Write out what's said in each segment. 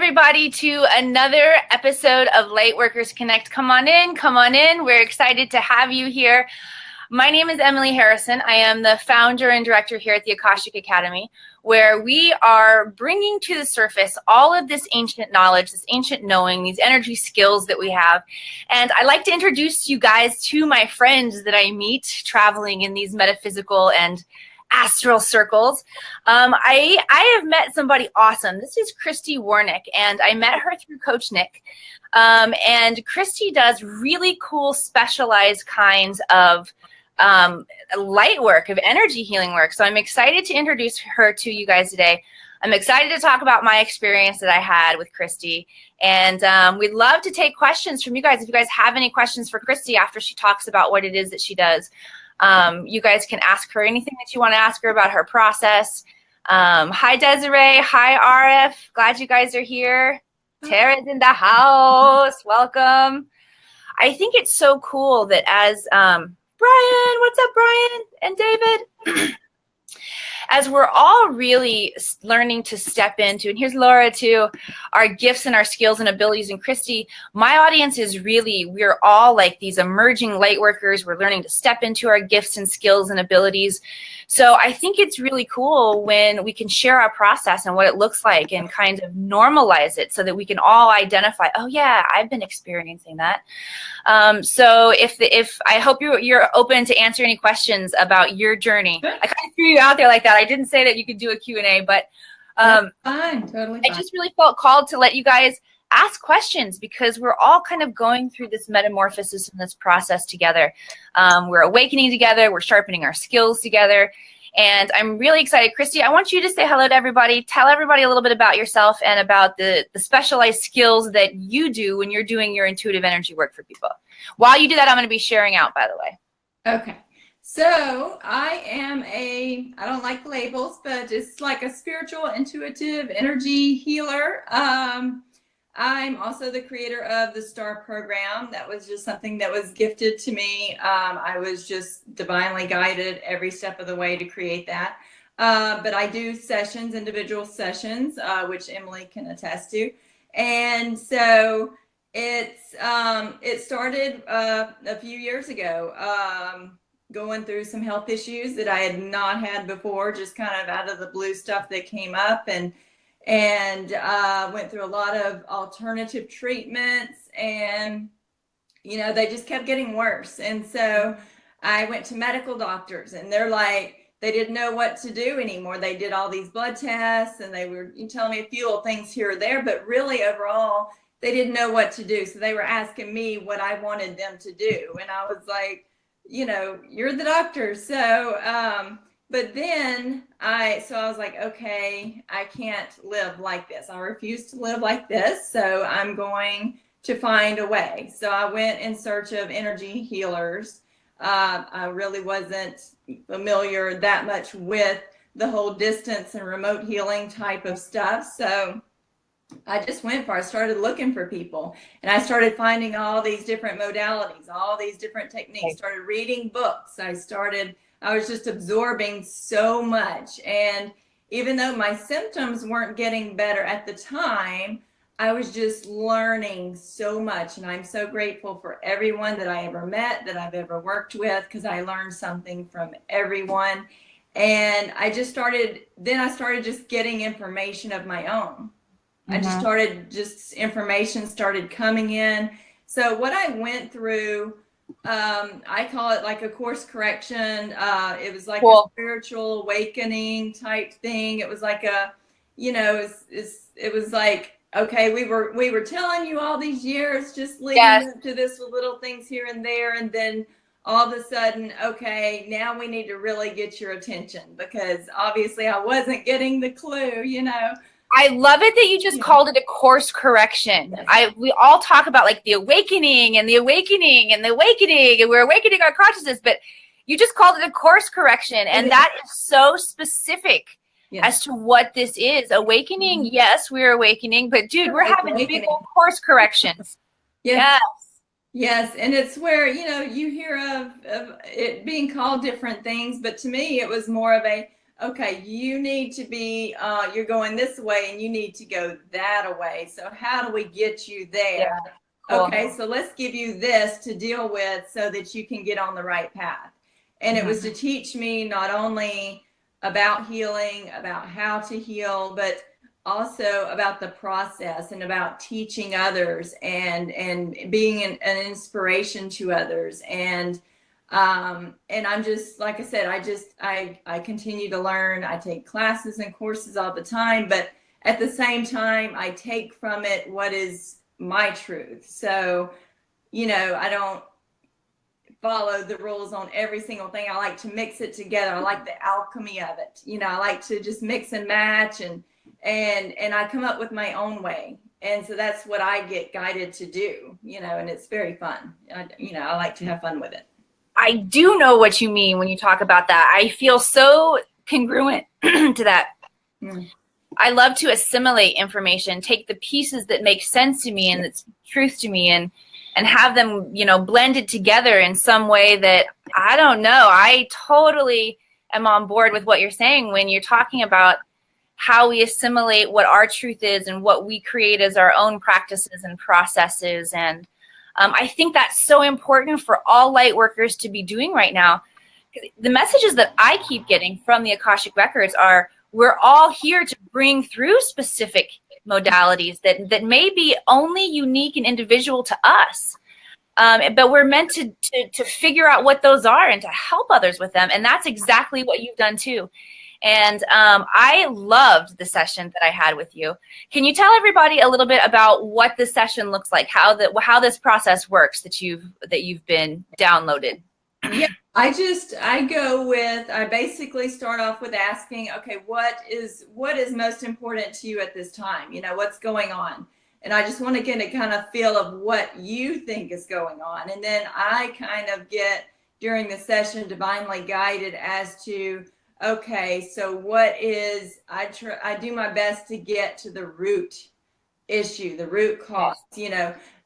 everybody to another episode of Lightworkers Connect. Come on in, come on in. We're excited to have you here. My name is Emily Harrison. I am the founder and director here at the Akashic Academy, where we are bringing to the surface all of this ancient knowledge, this ancient knowing, these energy skills that we have. And I like to introduce you guys to my friends that I meet traveling in these metaphysical and astral circles. I have met somebody awesome. This is Christy Warnick, and I met her through Coach Nick. And Christy does really cool, specialized kinds of light work, of energy healing work. So I'm excited to introduce her to you guys today. I'm excited to talk about my experience that I had with Christy. And we'd love to take questions from you guys. If you guys have any questions for Christy after she talks about what it is that she does, you guys can ask her anything that you want to ask her about her process. Hi, Desiree. Hi, RF. Glad you guys are here. Tara's in the house. Welcome. I think it's so cool that as Brian, what's up, Brian and David? As we're all really learning to step into, and here's Laura too, our gifts and our skills and abilities. And Christy, my audience is really, we're all like these emerging light workers. We're learning to step into our gifts and skills and abilities. So I think it's really cool when we can share our process and what it looks like and kind of normalize it so that we can all identify, oh yeah, I've been experiencing that. So if I hope you're open to answer any questions about your journey. I kind of threw you out there like that. I didn't say that you could do a Q&A, but fine, totally fine. I just really felt called to let you guys ask questions because we're all kind of going through this metamorphosis and this process together. We're awakening together. We're sharpening our skills together. And I'm really excited. Christy, I want you to say hello to everybody. Tell everybody a little bit about yourself and about the specialized skills that you do when you're doing your intuitive energy work for people. While you do that, I'm going to be sharing out, by the way. Okay. So I am I don't like labels, but it's like a spiritual, intuitive energy healer. I'm also the creator of the STAR program. That was just something that was gifted to me. I was just divinely guided every step of the way to create that. But I do sessions, individual sessions, which Emily can attest to. And so it started a few years ago, going through some health issues that I had not had before, just kind of out of the blue stuff that came up, and went through a lot of alternative treatments, and they just kept getting worse. And so I went to medical doctors, and they're like, they didn't know what to do anymore. They did all these blood tests, and they were telling me a few little things here or there, but really overall they didn't know what to do. So they were asking me what I wanted them to do, and I was like, you're the doctor. So but then I was like, okay, I can't live like this. I refuse to live like this. So I'm going to find a way. So I went in search of energy healers. I really wasn't familiar that much with the whole distance and remote healing type of stuff. So I just I started looking for people, and I started finding all these different modalities, all these different techniques, started reading books. I was just absorbing so much. And even though my symptoms weren't getting better at the time, I was just learning so much. And I'm so grateful for everyone that I ever met, that I've ever worked with, because I learned something from everyone. And I started just getting information of my own. Information started coming in. So what I went through, I call it like a course correction. It was like a spiritual awakening type thing. It was like it was like, okay, we were telling you all these years, just leading up to this with little things here and there. And then all of a sudden, okay, now we need to really get your attention, because obviously I wasn't getting the clue, I love it that you just called it a course correction. We all talk about like the awakening and the awakening and the awakening, and we're awakening our consciousness, but you just called it a course correction. And that is so specific as to what this is. Awakening, yes, we're awakening, but dude, we're having big old course corrections. Yes. Yes, and it's where, you hear of it being called different things, but to me it was more of a okay, you need to be, you're going this way and you need to go that way. So how do we get you there? Yeah, cool. Okay, so let's give you this to deal with so that you can get on the right path. And it was to teach me not only about healing, about how to heal, but also about the process and about teaching others and being an inspiration to others. And I'm just, like I said, I continue to learn. I take classes and courses all the time, but at the same time, I take from it what is my truth. So, I don't follow the rules on every single thing. I like to mix it together. I like the alchemy of it. I like to just mix and match and I come up with my own way. And so that's what I get guided to do, and it's very fun. I like to have fun with it. I do know what you mean when you talk about that. I feel so congruent to that. I love to assimilate information, take the pieces that make sense to me and that's truth to me and have them, blended together in some way that, I don't know. I totally am on board with what you're saying when you're talking about how we assimilate what our truth is and what we create as our own practices and processes. And I think that's so important for all light workers to be doing right now. The messages that I keep getting from the Akashic Records are, we're all here to bring through specific modalities that may be only unique and individual to us. But we're meant to figure out what those are and to help others with them. And that's exactly what you've done too. And I loved the session that I had with you. Can you tell everybody a little bit about what the session looks like, how this process works that you've been downloaded? Yeah, I basically start off with asking, okay, what is most important to you at this time? What's going on? And I just want to get a kind of feel of what you think is going on. And then I kind of get, during the session, divinely guided as to, okay, so I do my best to get to the root issue, the root cause,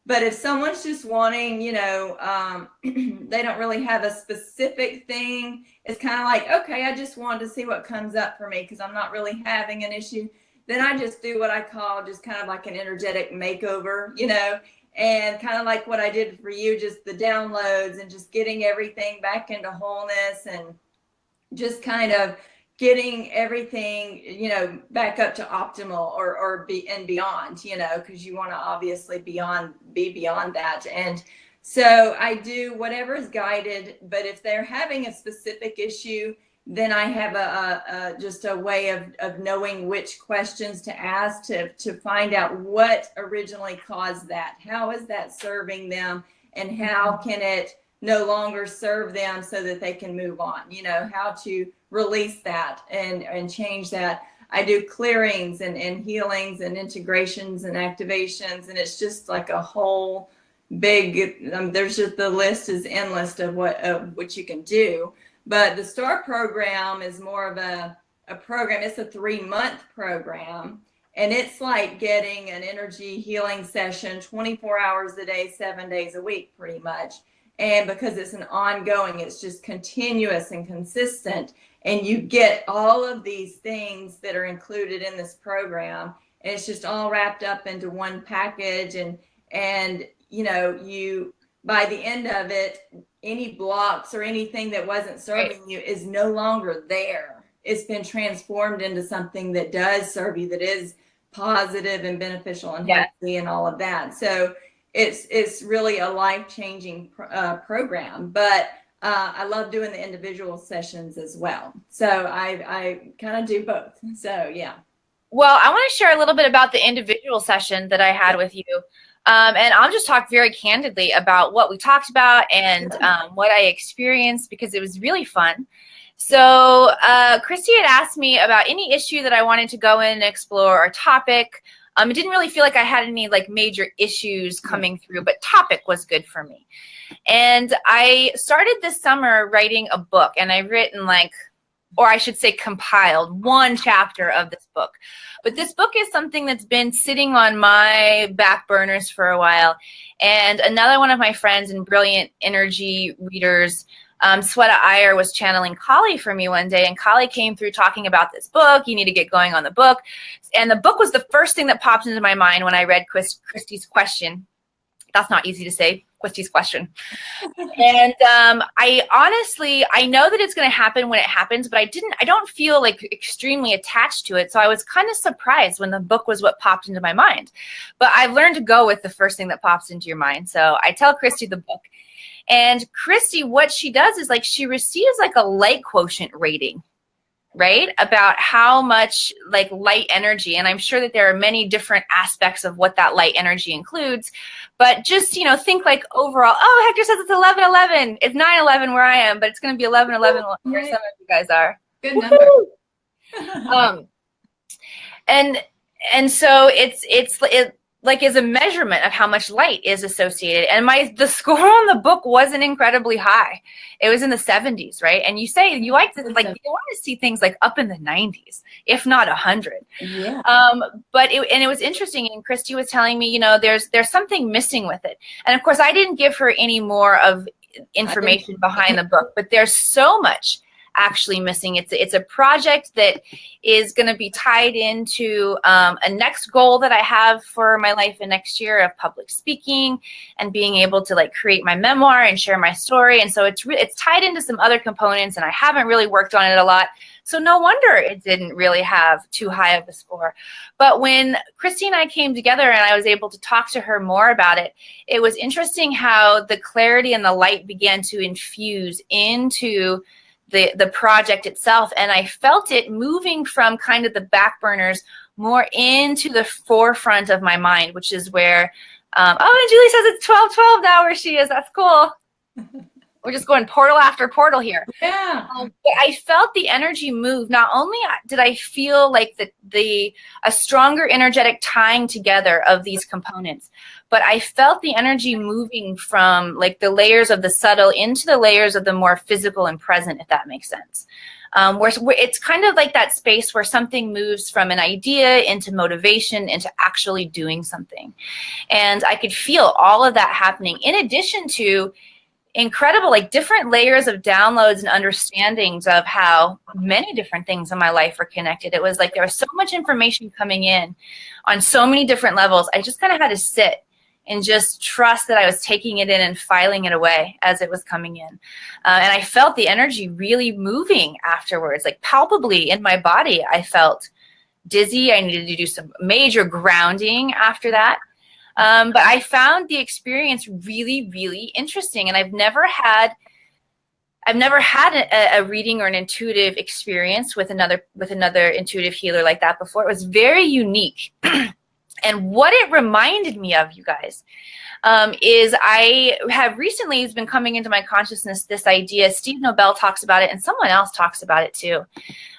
But if someone's just wanting, they don't really have a specific thing, it's kind of like, okay, I just wanted to see what comes up for me because I'm not really having an issue. Then I just do what I call just kind of like an energetic makeover, and kind of like what I did for you, just the downloads and just getting everything back into wholeness and just kind of getting everything, back up to optimal or beyond, because you want to obviously be beyond that. And so I do whatever is guided, but if they're having a specific issue, then I have just a way of knowing which questions to ask to find out what originally caused that. How is that serving them, and how can it no longer serve them so that they can move on? How to release that and change that. I do clearings and healings and integrations and activations, and it's just like a whole big. There's just, the list is endless of what you can do. But the STAR program is more of a program. It's a 3-month program, and it's like getting an energy healing session 24 hours a day, 7 days a week, pretty much. And because it's an ongoing, it's just continuous and consistent. And you get all of these things that are included in this program. And it's just all wrapped up into one package. And you, by the end of it, any blocks or anything that wasn't serving you is no longer there. It's been transformed into something that does serve you, that is positive and beneficial and healthy and all of that. So it's really a life-changing program. But I love doing the individual sessions as well. So I kind of do both. So, yeah. Well, I want to share a little bit about the individual session that I had with you. And I'll just talk very candidly about what we talked about and what I experienced, because it was really fun. So Christy had asked me about any issue that I wanted to go in and explore, or topic. It didn't really feel like I had any major issues coming through, but topic was good for me. And I started this summer writing a book, and I've written or I should say compiled one chapter of this book. But this book is something that's been sitting on my back burners for a while. And another one of my friends and brilliant energy readers Sweta Iyer was channeling Kali for me one day, and Kali came through talking about this book. You need to get going on the book. And the book was the first thing that popped into my mind when I read Christy's question. That's not easy to say, Christy's question. And I know that it's going to happen when it happens, but I don't feel like extremely attached to it. So I was kind of surprised when the book was what popped into my mind. But I've learned to go with the first thing that pops into your mind. So I tell Christy the book. And Christy, what she does is like she receives like a light quotient rating, right? About how much like light energy. And I'm sure that there are many different aspects of what that light energy includes. But just, you know, think like overall, oh, Hector says it's 11:11. It's 9:11 where I am, but it's going to be 11:11 where some of you guys are. Good number. And so it like is a measurement of how much light is associated. And the score on the book wasn't incredibly high. It was in the 70s, right? And you say you like to like you want to see things like up in the 90s, if not 100. Yeah. But it was interesting. And Christy was telling me, you know, there's something missing with it. And of course, I didn't give her any more of information behind the book, but there's so much actually missing. It's a project that is going to be tied into a next goal that I have for my life in next year of public speaking and being able to like create my memoir and share my story. And so it's tied into some other components, and I haven't really worked on it a lot. So no wonder it didn't really have too high of a score. But when Christy and I came together and I was able to talk to her more about it, it was interesting how the clarity and the light began to infuse into the project itself. And I felt it moving from kind of the back burners more into the forefront of my mind, which is where, and Julie says it's 12:12 now where she is. That's cool. We're just going portal after portal here. Yeah. But I felt the energy move. Not only did I feel like a stronger energetic tying together of these components, but I felt the energy moving from like the layers of the subtle into the layers of the more physical and present, if that makes sense. Where it's kind of like that space where something moves from an idea into motivation, into actually doing something. And I could feel all of that happening in addition to incredible, like different layers of downloads and understandings of how many different things in my life are connected. It was like there was so much information coming in on so many different levels. I just kind of had to sit and just trust that I was taking it in and filing it away as it was coming in. And I felt the energy really moving afterwards, like palpably in my body. I felt dizzy. I needed to do some major grounding after that. But I found the experience really, really interesting. And I've never had a reading or an intuitive experience with another intuitive healer like that before. It was very unique. And what it reminded me of, you guys, is I have recently been coming into my consciousness this idea. Steve Nobel talks about it, and someone else talks about it too.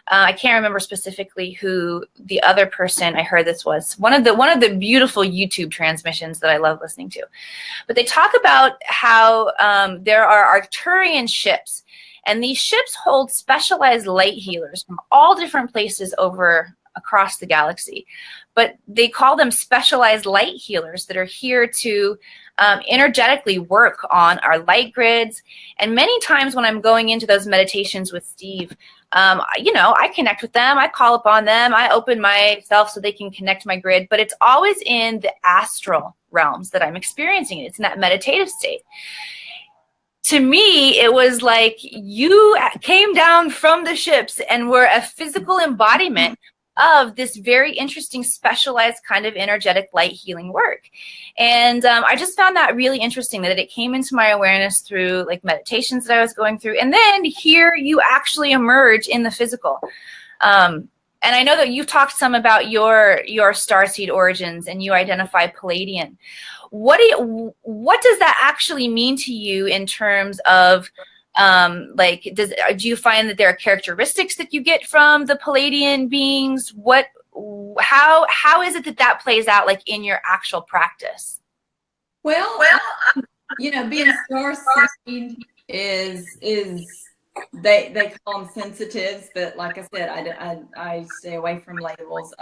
I can't remember specifically who the other person I heard this was. One of the beautiful YouTube transmissions that I love listening to. But they talk about how there are Arcturion ships, and these ships hold specialized light healers from all different places across the galaxy. But they call them specialized light healers that are here to energetically work on our light grids. And many times when I'm going into those meditations with Steve, I connect with them. I call upon them. I open myself so they can connect my grid. But it's always in the astral realms that I'm experiencing it. It's in that meditative state. To me, it was like you came down from the ships and were a physical embodiment of this very interesting, specialized kind of energetic light healing work. And I just found that really interesting that it came into my awareness through like meditations that I was going through. And then here you actually emerge in the physical. And I know that you've talked some about your starseed origins and you identify Palladian. What does that actually mean to you in terms of do you find that there are characteristics that you get from the Palladian beings? How is it that plays out like in your actual practice? Well, being starseed is they call them sensitives, but like I said, I stay away from labels.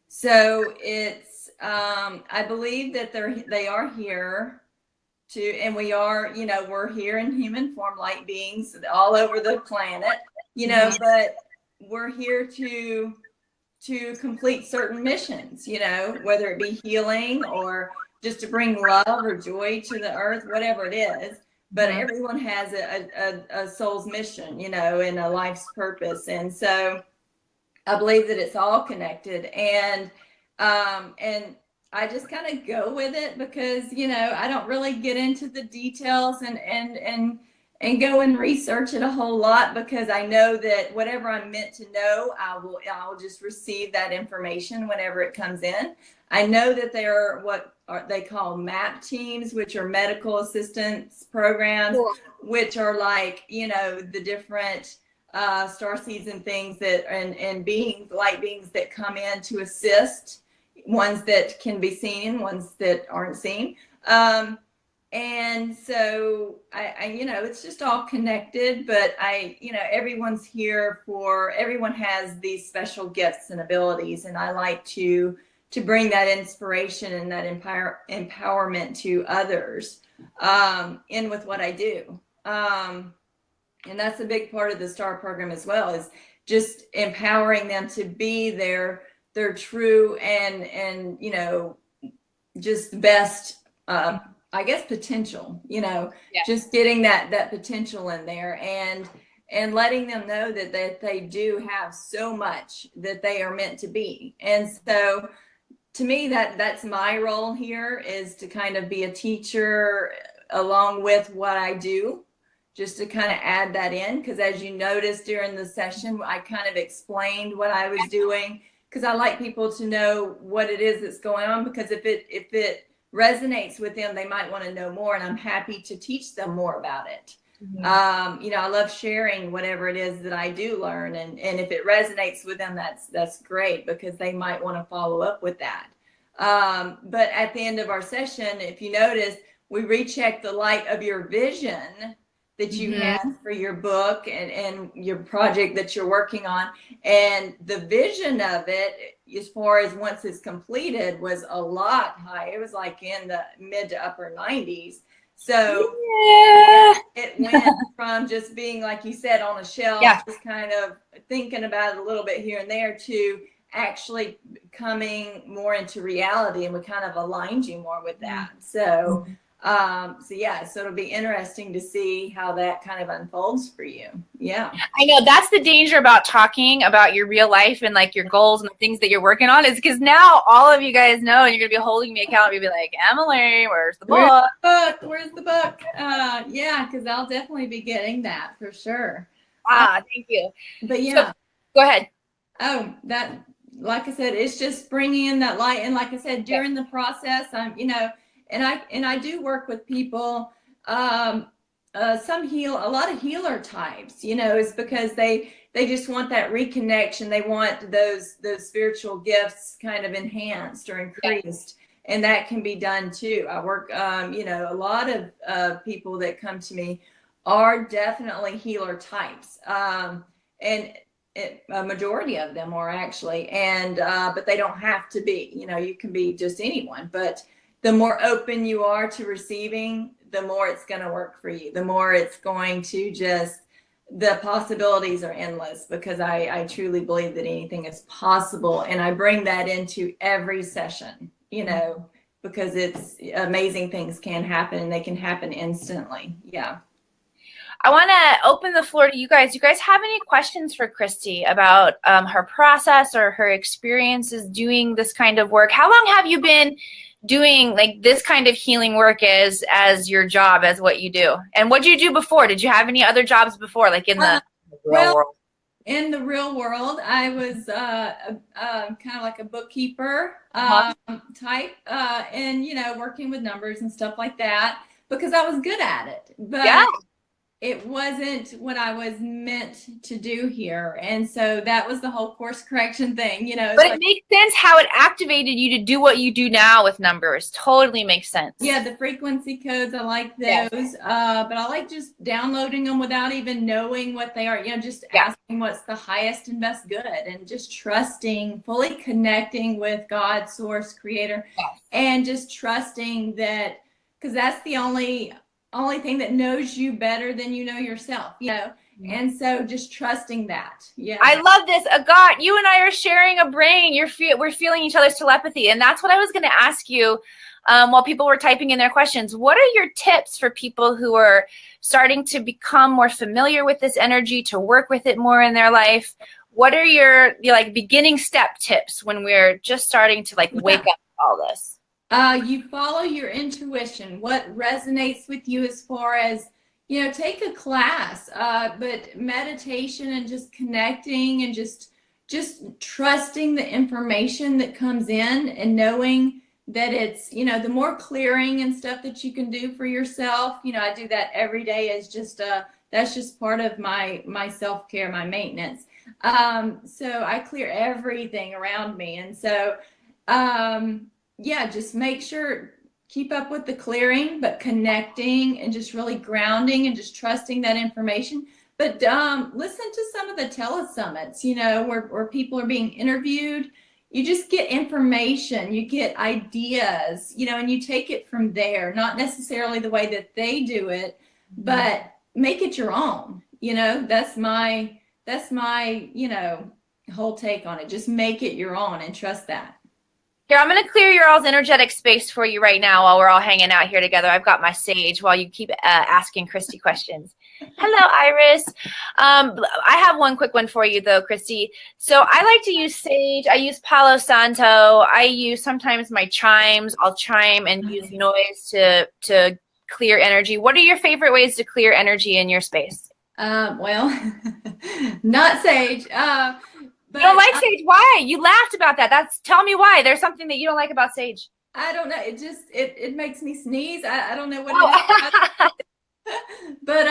So it's I believe that they are here and we are, we're here in human form, light beings all over the planet, but we're here to complete certain missions, whether it be healing or just to bring love or joy to the earth, whatever it is. But everyone has a soul's mission, and a life's purpose. And so I believe that it's all connected. And I just kind of go with it because, I don't really get into the details and go and research it a whole lot, because I know that whatever I'm meant to know, I will just receive that information whenever it comes in. I know that there are what they call MAP teams, which are medical assistance programs, which are like, the different star seeds and things that and beings, light beings that come in to assist, ones that can be seen, ones that aren't seen. And so I it's just all connected, but everyone's here everyone has these special gifts and abilities. And I like to bring that inspiration and that empowerment to others in with what I do. And that's a big part of the STAR program as well, is just empowering them to be their true and just best I guess potential, just getting that potential in there and letting them know that they do have so much that they are meant to be. And so to me, that's my role here, is to kind of be a teacher along with what I do, just to kind of add that in. Because as you noticed during the session, I kind of explained what I was doing, because I like people to know what it is that's going on, because if it resonates with them, they might want to know more, and I'm happy to teach them more about it. I love sharing whatever it is that I do learn, and if it resonates with them, that's great, because they might want to follow up with that. But at the end of our session, if you notice, we recheck the light of your vision that you have for your book and your project that you're working on. And the vision of it, as far as once it's completed, was a lot high. It was like in the mid to upper 90s. So it went from just being, like you said, on a shelf, just kind of thinking about it a little bit here and there, to actually coming more into reality. And we kind of aligned you more with that. So so it'll be interesting to see how that kind of unfolds for you. I know that's the danger about talking about your real life and like your goals and the things that you're working on, is because now all of you guys know, and you're gonna be holding me accountable. You'll be like, Emily, where's the book? Where's the book? Because I'll definitely be getting that for sure. Thank you. But so, go ahead. That, like I said, it's just bringing in that light. And like I said, during the process, I'm and I do work with people, a lot of healer types, is because they just want that reconnection. They want those spiritual gifts kind of enhanced or increased, and that can be done too. I work, a lot of people that come to me are definitely healer types, and a majority of them are actually, and but they don't have to be. You can be just anyone, but the more open you are to receiving, the more it's going to work for you. The more it's going to the possibilities are endless, because I truly believe that anything is possible. And I bring that into every session, because it's amazing things can happen, and they can happen instantly. I want to open the floor to you guys. You guys have any questions for Christy about her process or her experiences doing this kind of work? How long have you been doing like this kind of healing work as your job, as what you do? And what did you do before? Did you have any other jobs before, like in the real world? In the real world, I was kind of like a bookkeeper type, and working with numbers and stuff like that, because I was good at it. But it wasn't what I was meant to do here. And so that was the whole course correction thing, But it makes sense how it activated you to do what you do now with numbers. Totally makes sense. The frequency codes, I like those. But I like just downloading them without even knowing what they are. Just asking what's the highest and best good, and just trusting, fully connecting with God, source, creator, and just trusting that because that's the only thing that knows you better than you know yourself, you know. And so just trusting that. Yeah. I love this. Agat, you and I are sharing a brain. We're feeling each other's telepathy. And that's what I was going to ask you while people were typing in their questions. What are your tips for people who are starting to become more familiar with this energy, to work with it more in their life? What are your like beginning step tips when we're just starting to like wake up to all this? You follow your intuition, what resonates with you as far as, you know, take a class, but meditation and just connecting and just trusting the information that comes in and knowing that it's, you know, the more clearing and stuff that you can do for yourself. You know, I do that every day as just that's just part of my self-care, my maintenance. So I clear everything around me. And so, yeah, just make sure, keep up with the clearing, but connecting and just really grounding and just trusting that information. But listen to some of the telesummits, you know, where people are being interviewed. You just get information, you get ideas, you know, and you take it from there, not necessarily the way that they do it, but make it your own. You know, that's my, you know, whole take on it. Just make it your own and trust that. Here, I'm going to clear your all's energetic space for you right now while we're all hanging out here together. I've got my sage while you keep asking Christy questions. Hello, Iris. I have one quick one for you, though, Christy. So I like to use sage. I use Palo Santo. I use sometimes my chimes. I'll chime and use noise to clear energy. What are your favorite ways to clear energy in your space? Well, not sage. You don't like sage? Why? You laughed about that. Tell me why. There's something that you don't like about sage. I don't know. It just it makes me sneeze. I don't know what it is. But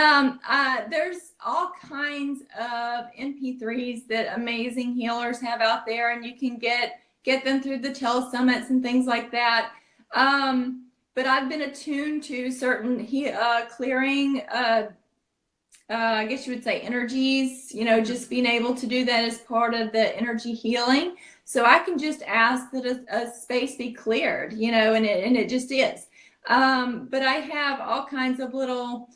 there's all kinds of MP3s that amazing healers have out there, and you can get them through the telesummits and things like that. But I've been attuned to certain clearing I guess you would say energies, you know, just being able to do that as part of the energy healing. So I can just ask that a space be cleared, you know, and it just is. But I have all kinds of little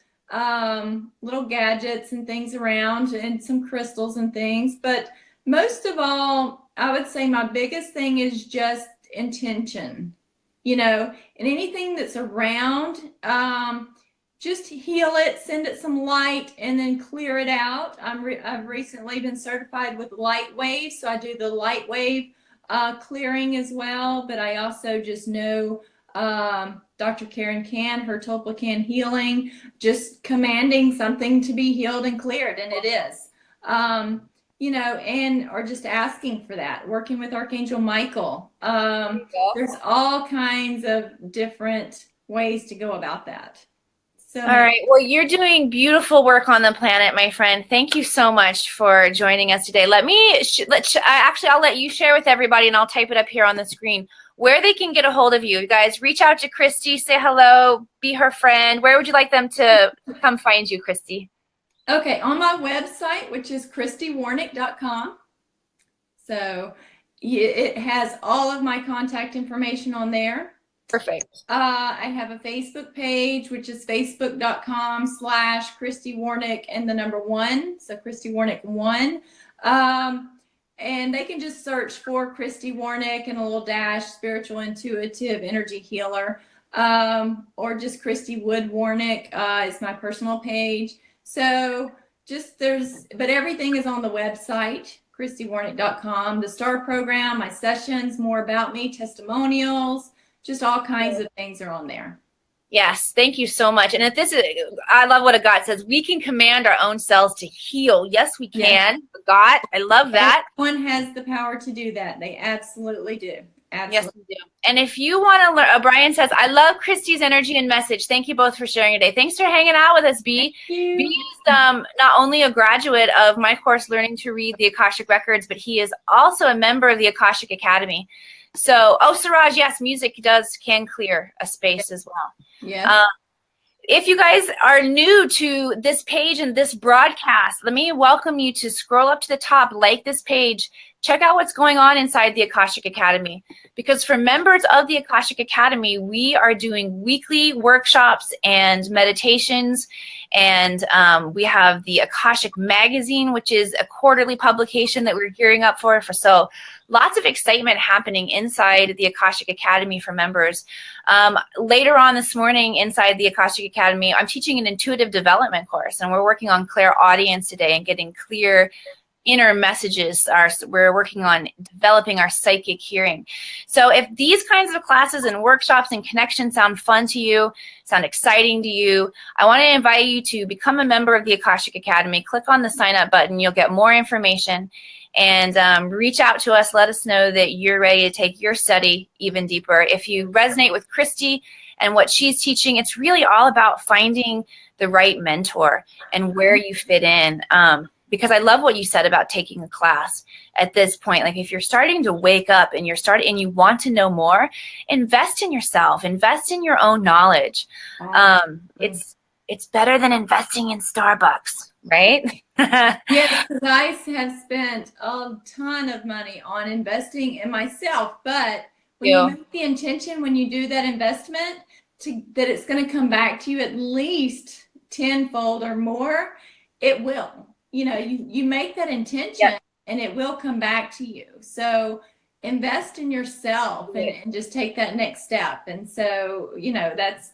gadgets and things around and some crystals and things. But most of all, I would say my biggest thing is just intention, you know, and anything that's around, just heal it, send it some light, and then clear it out. I've recently been certified with light wave, so I do the light wave clearing as well. But I also just know Dr. Karen Can, her Toplican healing, just commanding something to be healed and cleared, and it is. You know, or just asking for that, working with Archangel Michael. There's all kinds of different ways to go about that. So, all right. Well, you're doing beautiful work on the planet, my friend. Thank you so much for joining us today. I'll let you share with everybody, and I'll type it up here on the screen where they can get a hold of you. You guys reach out to Christy, say hello, be her friend. Where would you like them to come find you, Christy? Okay, on my website, which is christywarnick.com. So it has all of my contact information on there. Perfect. I have a Facebook page, which is facebook.com/Christy Warnick and the number 1. So Christy Warnick 1. And they can just search for Christy Warnick and a little dash spiritual intuitive energy healer, or just Christy Wood Warnick is my personal page. So but everything is on the website, christywarnick.com, the STAR program, my sessions, more about me, testimonials. Just all kinds of things are on there. Yes, thank you so much. And I love what Agat says. We can command our own selves to heal. Yes, we can. Yes. Agat, I love that. Everyone has the power to do that. They absolutely do. Absolutely. Yes, we do. And if you want to learn, Brian says, I love Christy's energy and message. Thank you both for sharing today. Thanks for hanging out with us, B. B is not only a graduate of my course, Learning to Read the Akashic Records, but he is also a member of the Akashic Academy. So, Siraj, yes, music can clear a space as well. Yeah. If you guys are new to this page and this broadcast, let me welcome you to scroll up to the top, like this page, check out what's going on inside the Akashic Academy. Because for members of the Akashic Academy, we are doing weekly workshops and meditations. And we have the Akashic Magazine, which is a quarterly publication that we're gearing up for. So lots of excitement happening inside the Akashic Academy for members. Later on this morning inside the Akashic Academy, I'm teaching an intuitive development course, and we're working on clairaudience today and getting clear inner messages. We're working on developing our psychic hearing. So if these kinds of classes and workshops and connections sound fun to you, sound exciting to you, I want to invite you to become a member of the Akashic Academy. Click on the sign up button. You'll get more information, and reach out to us. Let us know that you're ready to take your study even deeper. If you resonate with Christy and what she's teaching, it's really all about finding the right mentor and where you fit in. Because I love what you said about taking a class at this point. Like, if you're starting to wake up and you want to know more, invest in yourself, invest in your own knowledge. It's better than investing in Starbucks, right? Yes, because I have spent a ton of money on investing in myself. But when you make the intention, when you do that investment, that it's going to come back to you at least tenfold or more, it will. You make that intention, and it will come back to you. So invest in yourself and just take that next step. And so, that's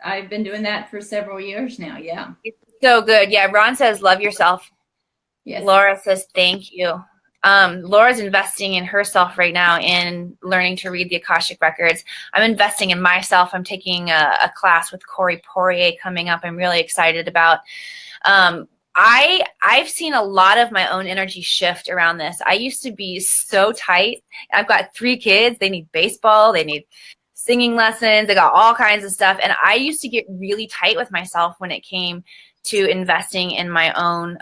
I've been doing that for several years now. Yeah. It's so good. Yeah. Ron says, love yourself. Yes. Laura says, thank you. Laura's investing in herself right now in learning to read the Akashic Records. I'm investing in myself. I'm taking a class with Corey Poirier coming up. I'm really excited about. I've seen a lot of my own energy shift around this. I used to be so tight. I've got 3 kids. They need baseball. They need singing lessons. They got all kinds of stuff. And I used to get really tight with myself when it came to investing in my own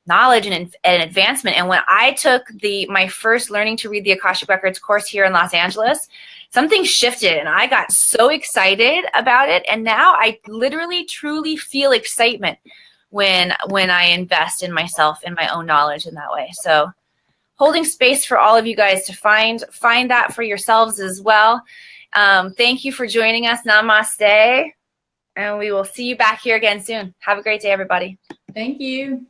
knowledge and advancement. And when I took my first Learning to Read the Akashic Records course here in Los Angeles, something shifted, and I got so excited about it. And now I literally, truly feel excitement when I invest in myself and my own knowledge in that way. So holding space for all of you guys to find that for yourselves as well. Thank you for joining us. Namaste. And we will see you back here again soon. Have a great day, everybody. Thank you.